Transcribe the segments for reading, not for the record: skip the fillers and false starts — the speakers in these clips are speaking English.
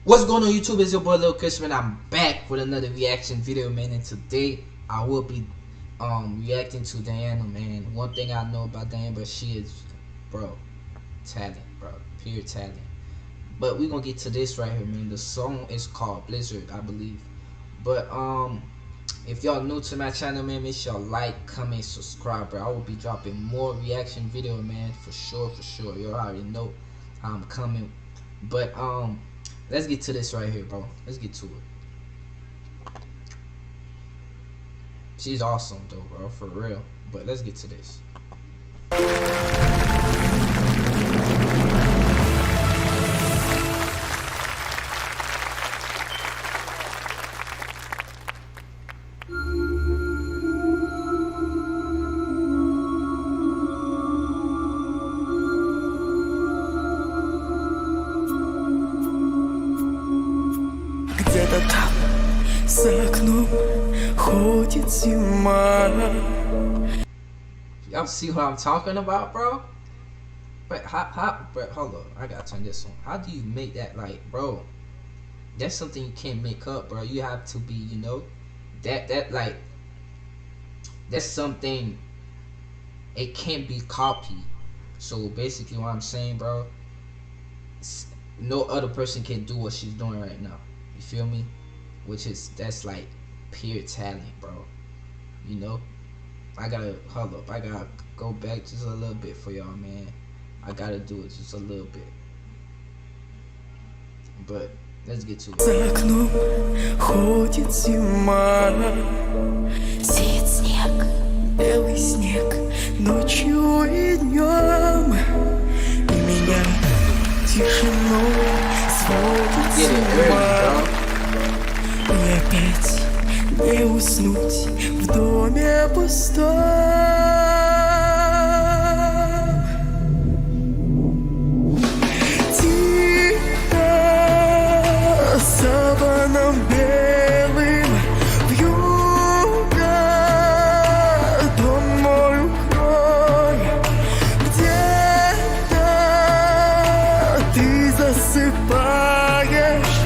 What's going on YouTube? It's your boy Lil Chris, man. I'm back with another reaction video, man. And today I will be reacting to Diana, man. One thing I know about Diana, but she is, bro, talent, bro, pure talent. But we gonna get to this right here, man. The song is called Blizzard, I believe. But if y'all new to my channel, man, make sure y'all like, comment, subscribe, bro. I will be dropping more reaction video, man, for sure, for sure. You already know I'm coming. But let's get to this right here, bro. Let's get to it. She's awesome though, bro, for real. But let's get to this. Где-то там, за окном, ходит зима. Y'all see what I'm talking about, bro? But but hold up, I gotta turn this on. How do you make that, like, bro? That's something you can't make up, bro. You have to be, you know, that like, that's something. It can't be copied. So basically, what I'm saying, bro, no other person can do what she's doing right now. You feel me? That's like pure talent, bro. You know? I gotta, hold up, I gotta go back just a little bit for y'all, man. I gotta do it just a little bit. But let's get to it. За окном ходит зима. Сеет снег, белый снег, ночью и днем. И меня тишиной сводит с ума. И опять не уснуть в доме пустом. Тихо, саваном белым, вьюга, дом мой укрой. Где-то ты засыпаешь.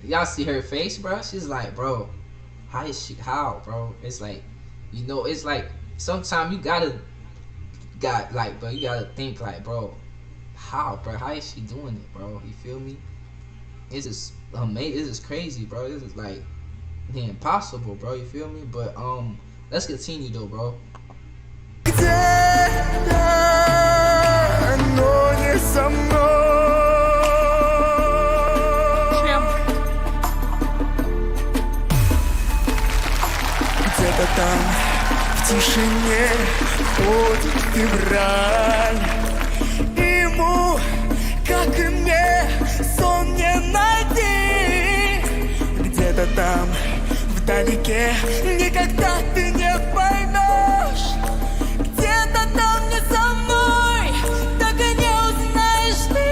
Y'all see her face, bro? She's like, bro, how, bro? It's like, you know, it's like, sometimes you gotta bro, you gotta think like, bro, how is she doing it, bro? You feel me? It's just amazing. This is crazy, bro. This is like the impossible, bro. You feel me? But let's continue though, bro. Где-то, но не со мной. Где-то там в тишине ходит февраль. Ему, как и мне, сон не найти. Где-то там вдалеке никогда ты не поймешь. Где-то там не со мной, так и не узнаешь ты.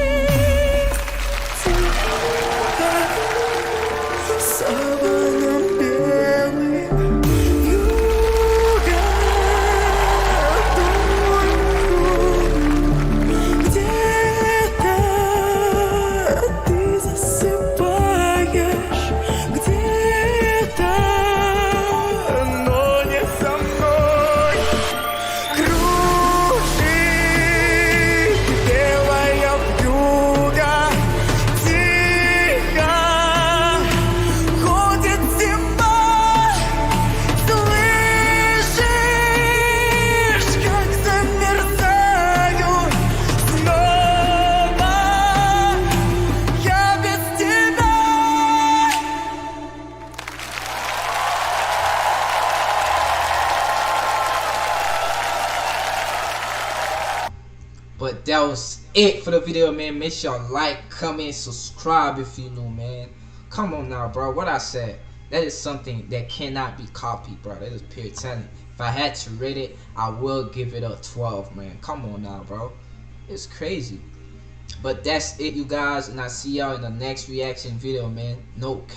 Саваном белым, вьюга, где-то ты засыпаешь, где-то, но не со мной. Кружит белая вьюга, тихо ходит зима. Слышишь, как замерзают снова я без тебя. But that was it for the video, man. Make sure y'all like, comment, subscribe if you new, man. Come on now, bro. What I said, that is something that cannot be copied, bro. That is pure talent. If I had to rate it, I will give it a 12, man. Come on now, bro. It's crazy. But that's it, you guys, and I see y'all in the next reaction video, man. No cap.